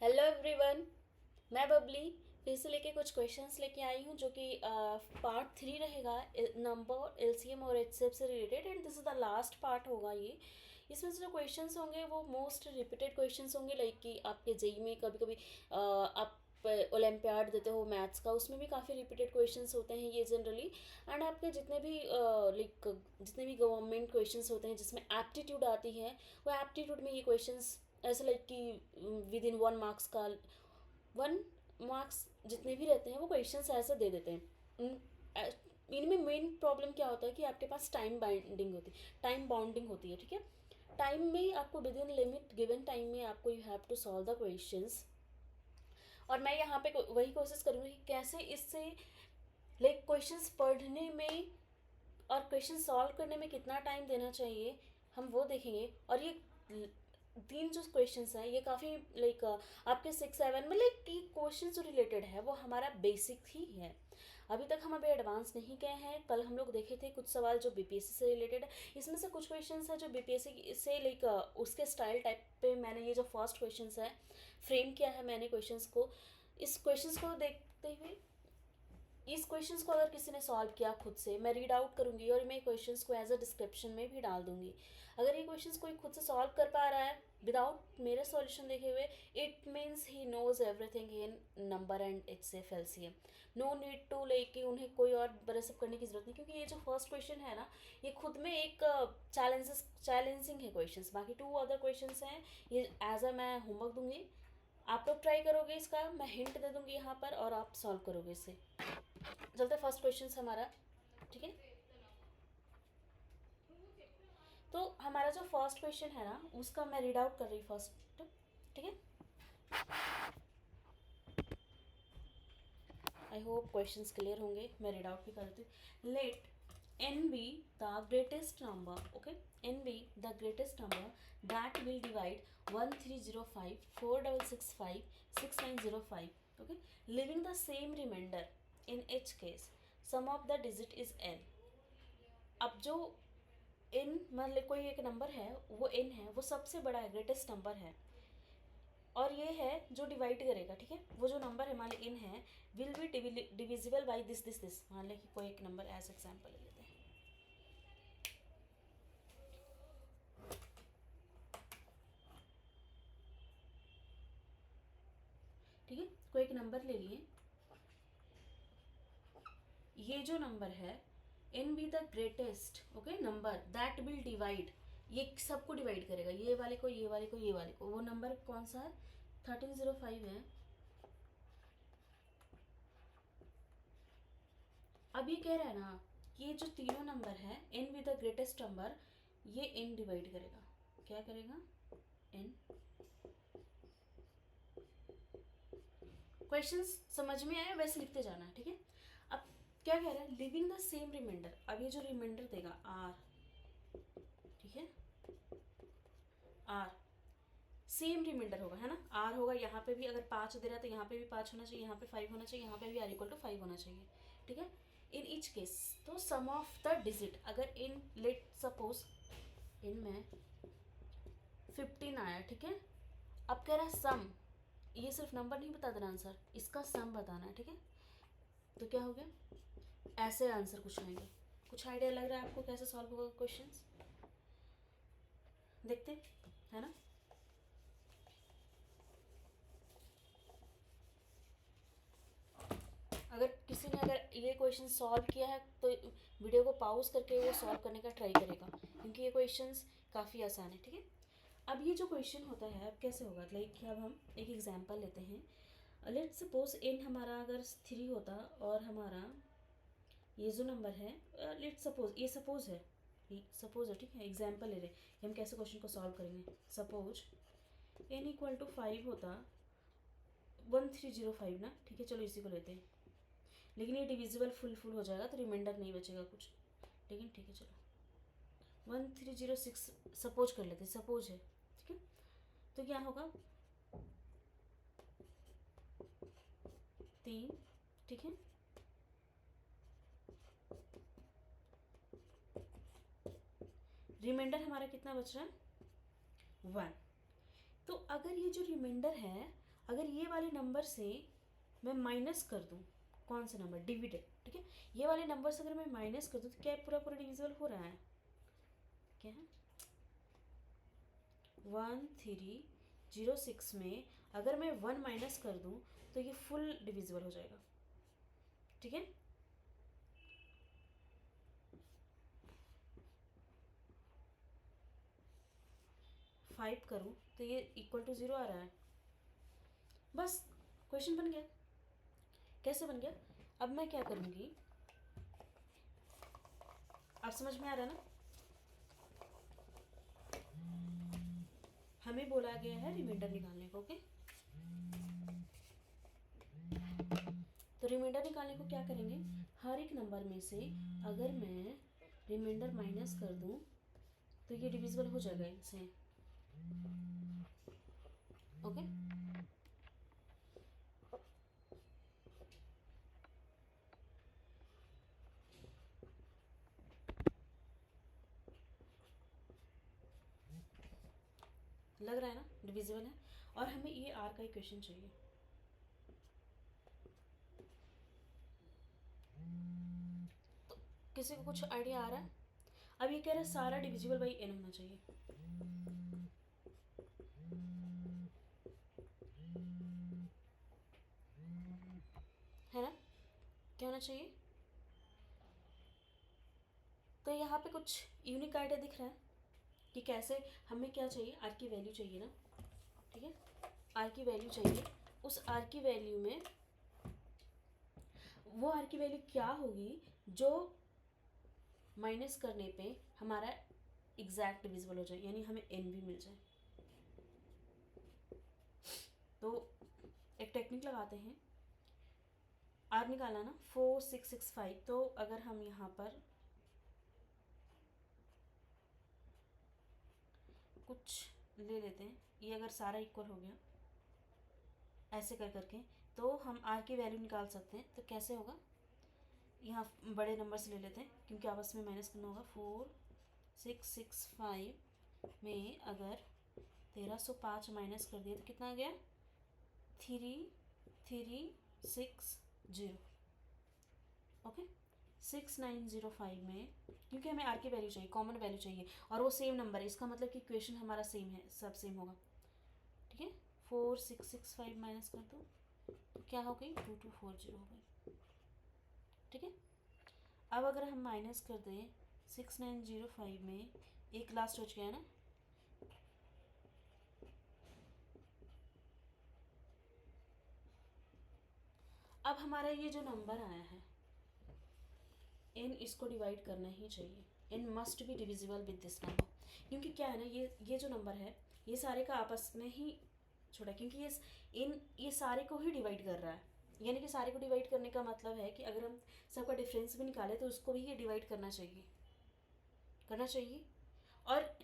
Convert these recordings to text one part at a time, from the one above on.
Hello everyone. मैं बबली फिर से लेके कुछ क्वेश्चंस लेके आई हूँ जो कि पार्ट 3 रहेगा नंबर एलसीएम और एचसीएफ से related, and this is the last part होगा ये। इसमें से जो क्वेश्चंस होंगे वो मोस्ट रिपीटेड क्वेश्चंस होंगे, लाइक कि आपके जेई में कभी कभी आप ओलंपियाड देते हो मैथ्स का, उसमें भी काफ़ी रिपीटेड क्वेश्चंस होते हैं ये जनरली। एंड आपके जितने भी लाइक जितने भी गवर्नमेंट क्वेश्चंस होते हैं जिसमें एप्टीट्यूड आती है, वो एप्टीट्यूड में ये क्वेश्चंस ऐसे लाइक कि विद इन 1 मार्क्स का 1 मार्क्स जितने भी रहते हैं वो क्वेश्चंस ऐसे दे देते हैं। इनमें मेन प्रॉब्लम क्या होता है कि आपके पास टाइम बाउंडिंग होती है, ठीक है। टाइम में आपको within limit given time में आपको you have to solve the questions. और मैं यहाँ पे वही कोशिश करूँगी कि कैसे इससे लाइक क्वेश्चंस पढ़ने में और क्वेश्चन सॉल्व करने में कितना टाइम देना चाहिए, हम वो देखेंगे। और ये 3 जो क्वेश्चंस हैं ये काफ़ी लाइक आपके 6 7 में लाइक क्वेश्चन जो रिलेटेड है वो हमारा बेसिक ही है। अभी तक हम अभी एडवांस नहीं गए हैं। कल हम लोग देखे थे कुछ सवाल जो बीपीएससी से रिलेटेड है। इसमें से कुछ क्वेश्चंस है जो बीपीएससी से लाइक उसके स्टाइल टाइप पे मैंने ये जो फर्स्ट क्वेश्चंस है फ्रेम किया है मैंने क्वेश्चंस को। इस क्वेश्चंस को देखते हुए इस क्वेश्चंस को अगर किसी ने सॉल्व किया खुद से, मैं रीड आउट करूंगी और मैं क्वेश्चंस को एज अ डिस्क्रिप्शन में भी डाल दूंगी। अगर ये क्वेश्चंस कोई खुद से सॉल्व कर पा रहा है विदाउट मेरे सॉल्यूशन देखे हुए, it means he knows everything in number and it's f LCM. No need to like कि उन्हें कोई और ब्रसअप करने की जरूरत नहीं, क्योंकि ये जो फर्स्ट क्वेश्चन है ना ये खुद में एक चैलेंजिंग है क्वेश्चंस। बाकी 2 अदर क्वेश्चंस हैं, ये एज अ मैं होमवर्क दूंगी। आप लोग ट्राई करोगे इसका, मैं हिंट दे दूंगी यहाँ पर और आप सॉल्व करोगे इसे। चलते फर्स्ट क्वेश्चन हमारा, ठीक है। तो हमारा जो फर्स्ट क्वेश्चन है ना उसका मैं रीड आउट कर रही फर्स्ट, ठीक है। आई होप क्वेश्चंस क्लियर होंगे, मैं रीड आउट भी कर देती हूँ। Let n be the greatest number, okay, n be the greatest number that will divide 1305 4665 6905, okay, leaving the same remainder in each case. Sum of the digit is n। अब जो इन मतलब कोई एक number है वो इन है, वो सबसे बड़ा है, ग्रेटेस्ट नंबर है, और ये है जो डिवाइड करेगा, ठीक है। वो जो नंबर है मान ली इन है, will be divisible by this this this. मान लें कि कोई एक नंबर एज एग्जाम्पल ले लेते हैं, ठीक है। कोई एक नंबर ले लिए, ये जो नंबर है इन be the greatest okay number that will divide, ये सबको डिवाइड करेगा, ये वाले को ये वाले को ये वाले को। वो नंबर कौन सा है? 1305 है। अब ये कह रहा है ना ये जो तीनों नंबर है in with the greatest number, ये इन डिवाइड करेगा। क्या करेगा? इन। क्वेश्चंस समझ में आया? वैसे लिखते जाना है, ठीक है। अब क्या कह रहा है? Leaving the same reminder. अब ये जो रिमाइंडर देगा आर, ठीक है, आर सेम रिमाइंडर होगा, है ना। आर होगा, यहाँ पे भी अगर 5 दे रहा है तो यहाँ पे भी 5 होना चाहिए, यहाँ पे 5 होना चाहिए, यहाँ पे भी आर इक्वल टू 5 होना चाहिए, ठीक है। इन ईच केस तो सम ऑफ द डिजिट, अगर इन लेट सपोज इन में 15 आया, ठीक है। अब कह रहा है सम, ये सिर्फ नंबर नहीं बता देना आंसर, इसका सम बताना है, ठीक है। तो क्या हो गया? ऐसे आंसर कुछ आएंगे। कुछ आइडिया लग रहा है आपको कैसे सॉल्व होगा क्वेश्चंस? देखते है ना। अगर किसी ने अगर ये क्वेश्चन सॉल्व किया है तो वीडियो को पॉज करके वो सॉल्व करने का ट्राई करेगा, क्योंकि ये क्वेश्चंस काफ़ी आसान है, ठीक है। अब ये जो क्वेश्चन होता है अब कैसे होगा, लाइक अब हम एक एग्जांपल लेते हैं। लेट सपोज इन हमारा अगर 3 होता और हमारा ये जो नंबर है, लेट सपोज ये सपोज है, सपोज है, ठीक है। एग्जाम्पल ले रहे हम कैसे क्वेश्चन को सॉल्व करेंगे। सपोज n इक्वल टू 5 होता, 1305 ना, ठीक है। चलो इसी को लेते हैं, लेकिन ये डिविजिबल फुल हो जाएगा तो रिमाइंडर नहीं बचेगा कुछ, लेकिन ठीक है चलो 1306 सपोज कर लेते हैं, सपोज है, ठीक है। तो क्या होगा 3, ठीक है। रिमाइंडर हमारा कितना बच रहा है? 1। तो अगर ये जो रिमाइंडर है अगर ये वाले नंबर से मैं माइनस कर दूँ कौन सा नंबर, डिविडेड, ठीक है, ये वाले नंबर से अगर मैं माइनस कर दूँ तो क्या पूरा पूरा डिविजिबल हो रहा है, क्या है 1306 में अगर मैं 1 माइनस कर दूँ तो ये फुल डिविजिबल हो जाएगा, ठीक है। फाइव करूँ तो ये इक्वल टू 0 आ रहा है, बस क्वेश्चन बन गया। कैसे बन गया, अब मैं क्या करूँगी, आप समझ में आ रहा है ना। हमें बोला गया है रिमाइंडर निकालने को, ओके। तो रिमाइंडर निकालने को क्या करेंगे, हर एक नंबर में से अगर मैं रिमाइंडर माइनस कर दूं तो ये डिविजिबल हो जाएगा इनसे, ओके। लग रहा है ना डिविजिबल है, और हमें ये आर का इक्वेशन चाहिए। तो किसी को कुछ आइडिया आ रहा है, अब ये कह रहा है सारा डिविजिबल बाई एन होना चाहिए, है ना, क्या होना चाहिए। तो यहाँ पे कुछ यूनिक आइडिया दिख रहा है कि कैसे, हमें क्या चाहिए, आर की वैल्यू चाहिए ना, ठीक है, आर की वैल्यू चाहिए। उस आर की वैल्यू में वो आर की वैल्यू क्या होगी जो माइनस करने पे हमारा एग्जैक्ट डिविजिबल हो जाए, यानी हमें एन भी मिल जाए। तो एक टेक्निक लगाते हैं, आर निकाला ना 4665, तो अगर हम यहाँ पर कुछ ले लेते हैं, ये अगर सारा इक्वल हो गया ऐसे कर करके, तो हम आर की वैल्यू निकाल सकते हैं। तो कैसे होगा, यहाँ बड़े नंबर से ले लेते हैं क्योंकि आपस में माइनस करना होगा। 4665 में अगर 1305 माइनस कर दिया तो कितना आ गया, 3360, ओके। 6905 में, क्योंकि हमें आर की वैल्यू चाहिए, कॉमन वैल्यू चाहिए, और वो सेम नंबर है, इसका मतलब कि इक्वेशन हमारा सेम है, सब सेम होगा, ठीक है। 4665 माइनस कर दो तो क्या हो गई, 2240 हो गई, ठीक है। अब अगर हम माइनस कर दें 6905 में, एक लास्ट बच गया ना, अब हमारा ये जो नंबर आया है n, इसको डिवाइड करना ही चाहिए, n must be divisible with this number, क्योंकि क्या है ना, ये जो नंबर है ये सारे का आपस में ही छोड़ा, क्योंकि ये सारे को ही डिवाइड कर रहा है, यानी कि सारे को डिवाइड करने का मतलब है कि अगर हम सबका डिफरेंस भी निकालें तो उसको भी ये डिवाइड करना चाहिए, और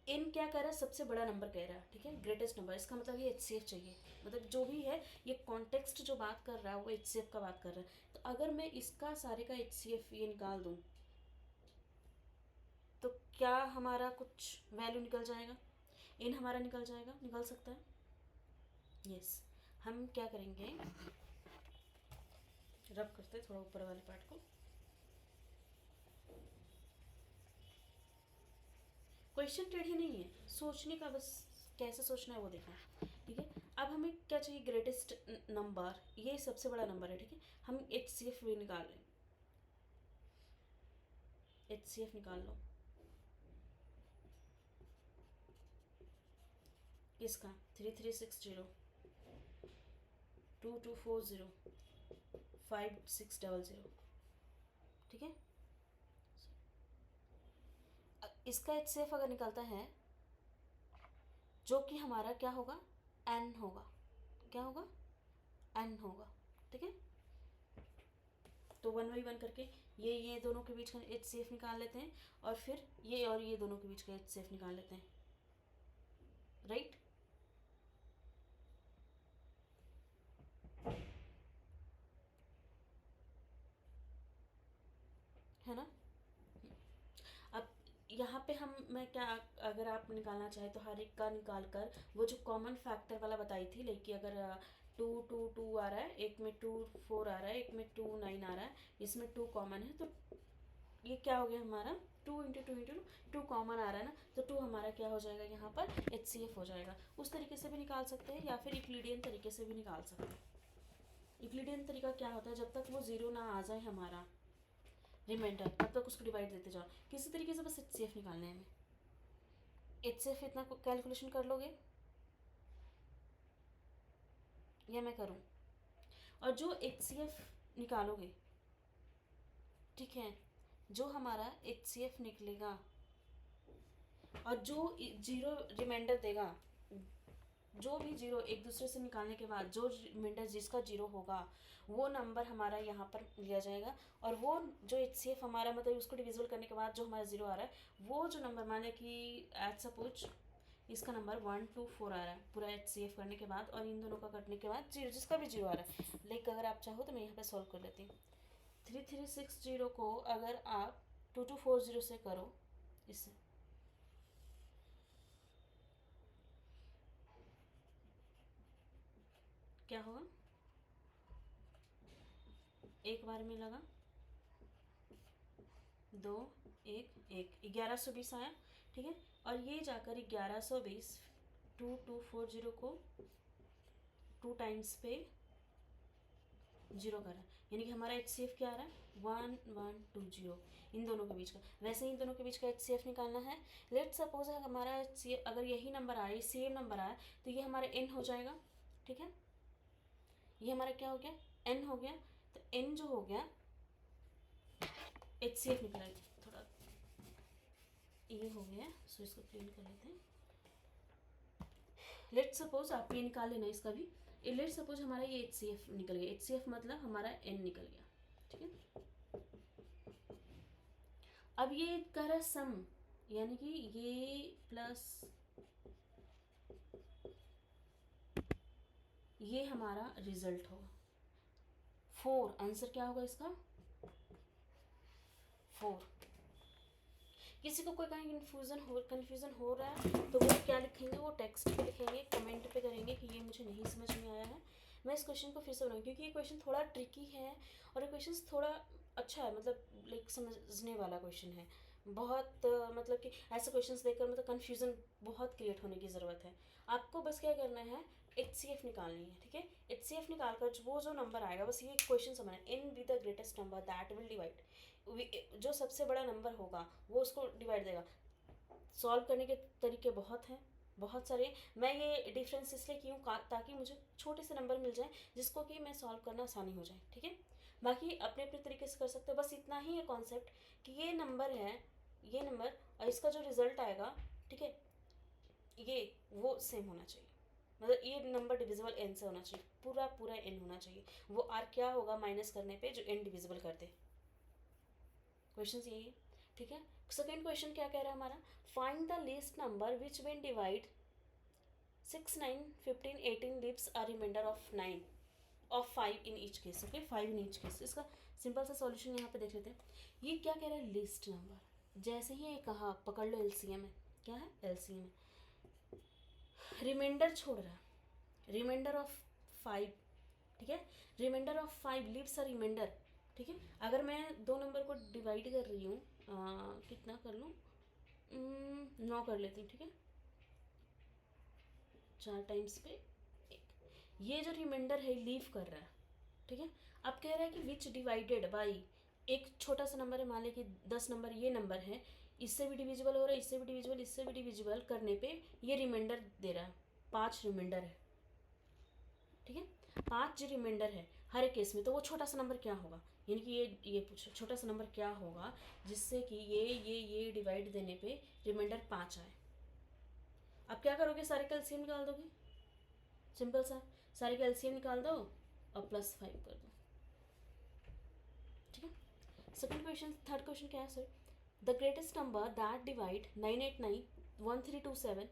इन क्या कह रहा है, सबसे बड़ा नंबर कह रहा है, ठीक है, ग्रेटेस्ट नंबर, इसका मतलब ये HCF चाहिए, मतलब जो भी है ये कॉन्टेक्स्ट जो बात कर रहा है वो HCF का बात कर रहा है। तो अगर मैं इसका सारे का HCF ये निकाल दूँ तो क्या हमारा कुछ वैल्यू निकल जाएगा, इन हमारा निकल जाएगा, निकल सकता है, यस। हम क्या करेंगे, रब करते हैं थोड़ा ऊपर वाले पार्ट को, क्वेश्चन टेढ़ी नहीं है, सोचने का बस कैसे सोचना है वो देखना, ठीक है। अब हमें क्या चाहिए, ग्रेटेस्ट नंबर, ये सबसे बड़ा नंबर है, ठीक है। हम HCF भी निकाल रहे हैं, HCF निकाल लो इसका, 3360, 2240, 5600, ठीक है। इसका HCF अगर निकलता है जो कि हमारा क्या होगा, n होगा, क्या होगा, n होगा, ठीक है। तो 1 बाई 1 करके ये दोनों के बीच का HCF निकाल लेते हैं, और फिर ये और ये दोनों के बीच का HCF निकाल लेते हैं, राइट। है ना। अब यहाँ पे हम मैं क्या, अगर आप निकालना चाहे तो हर एक का निकाल कर वो जो कॉमन फैक्टर वाला बताई थी, लेकिन अगर 2 2 2 आ रहा है, एक में 2 4 आ रहा है, एक में 2 9 आ रहा है, इसमें 2 कॉमन है, तो ये क्या हो गया हमारा 2 × 2 कॉमन आ रहा है ना, तो 2 हमारा क्या हो जाएगा यहाँ पर HCF हो जाएगा। उस तरीके से भी निकाल सकते हैं या फिर यूक्लिडियन तरीके से भी निकाल सकते हैं। यूक्लिडियन तरीका क्या होता है, जब तक वो जीरो ना आ जाए हमारा रिमाइंडर तब तक उसको डिवाइड देते जाओ, किसी तरीके से बस HCF निकालना है हमें। HCF इतना कैलकुलेशन कर लोगे या मैं करूँ? और जो HCF निकालोगे, ठीक है, जो हमारा HCF निकलेगा और जो जीरो रिमाइंडर देगा, जो भी जीरो एक दूसरे से निकालने के बाद जो रिमाइंडर जिसका जीरो होगा वो नंबर हमारा यहाँ पर लिया जाएगा, और वो जो HCF हमारा मतलब उसको डिविजिबल करने के बाद जो हमारा जीरो आ रहा है वो जो नंबर, माने कि एज सपोज इसका नंबर 1 2 4 आ रहा है पूरा HCF करने के बाद, और इन दोनों का कटने के बाद जीरो जिसका भी जीरो आ रहा है। लेकिन अगर आप चाहो तो मैं यहाँ पे सॉल्व कर लेती हूँ। 3360 को अगर आप 2240 से करो, इससे क्या होगा, एक बार में लगा 2 1 1 1120 आया, ठीक है। और ये जाकर 1120 2240 को 2 टाइम्स पे जीरो करा, यानी कि हमारा HCF क्या आ रहा है 1120, इन दोनों के बीच का। वैसे इन दोनों के बीच का HCF निकालना है। लेट सपोज हमारा HCF अगर यही नंबर आए, सेम नंबर आया, तो ये हमारा n हो जाएगा, ठीक है। ये हमारा क्या हो गया n हो गया, तो n जो हो गया HCF निकला है, थोड़ा ये हो गया, सो इसको क्लीन कर लेते हैं। लेट सपोज आप ये निकाल लेना इसका भी, लेट सपोज हमारा ये HCF निकल गया, HCF मतलब हमारा n निकल गया, ठीक है। अब ये कह रहा है सम, यानी कि ये प्लस ये हमारा रिजल्ट होगा 4। आंसर क्या होगा इसका 4। किसी को कोई कन्फ्यूज़न हो रहा है तो वो क्या लिखेंगे, वो टेक्स्ट पे लिखेंगे, कमेंट पे करेंगे कि ये मुझे नहीं समझ में आया है। मैं इस क्वेश्चन को फिर से बनाऊँ, क्योंकि ये क्वेश्चन थोड़ा ट्रिकी है और ये क्वेश्चन थोड़ा अच्छा है, मतलब लाइक समझने वाला क्वेश्चन है बहुत, मतलब कि ऐसे क्वेश्चंस देखकर मतलब कन्फ्यूज़न बहुत क्रिएट होने की ज़रूरत है। आपको बस क्या करना है, HCF निकालनी है, ठीक है। HCF निकाल कर वो जो नंबर आएगा, बस ये क्वेश्चन समझना, in with the greatest number that will divide, जो सबसे बड़ा नंबर होगा वो उसको डिवाइड देगा। सॉल्व करने के तरीके बहुत हैं, बहुत सारे। मैं ये डिफरेंस इसलिए की हूँ ताकि मुझे छोटे से नंबर मिल जाए जिसको कि मैं सॉल्व करना आसानी हो जाए, ठीक है। बाकी अपने अपने तरीके से कर सकते हो, बस इतना ही है कॉन्सेप्ट कि ये नंबर है, ये नंबर और इसका जो रिजल्ट आएगा, ठीक है, ये वो सेम होना चाहिए, मतलब ये नंबर डिविजिबल n से होना चाहिए, पूरा पूरा n होना चाहिए। वो r क्या होगा माइनस करने पे जो n डिविजिबल कर दे। क्वेश्चन यही है, ठीक है। सेकेंड क्वेश्चन क्या कह रहा है हमारा, find the least number which when divide 6 9 15 18 leaves a reminder of 9 of 5 in each case, okay 5 in each case. इसका सिंपल सा सॉल्यूशन यहाँ पे देख लेते हैं। ये क्या कह रहा है, लिस्ट नंबर, जैसे ही ये कहा पकड़ लो LCM है, क्या है LCM है, रिमाइंडर छोड़ रहा है, रिमाइंडर ऑफ 5, ठीक है, reminder of 5 leaves a reminder, ठीक है। अगर मैं दो नंबर को डिवाइड कर रही हूँ, कितना कर लूँ, 9 कर लेती हूँ, ठीक है, 4 टाइम्स पे 1, ये जो रिमाइंडर है लीव कर रहा है, ठीक है। अब कह रहा है कि विच डिवाइडेड बाई, एक छोटा सा नंबर है, मान लें कि 10 नंबर ये नंबर है, इससे भी डिविजिबल हो रहा है, इससे भी डिविजिबल, इससे भी डिविजिबल करने पे ये रिमाइंडर दे रहा है, 5 रिमाइंडर है, ठीक है। 5 जो रिमाइंडर है हर एक केस में, तो वो छोटा सा नंबर क्या होगा, यानी कि ये छोटा सा नंबर क्या होगा जिससे कि ये डिवाइड देने पे रिमाइंडर 5 आए। अब क्या करोगे, सारे का एलसीएम निकाल दोगे, सिंपल सा, सारे का एलसीएम निकाल दो और +5 कर दो, ठीक है। सेकंड क्वेश्चन, थर्ड क्वेश्चन क्या है sir, the greatest number that divide 989 1327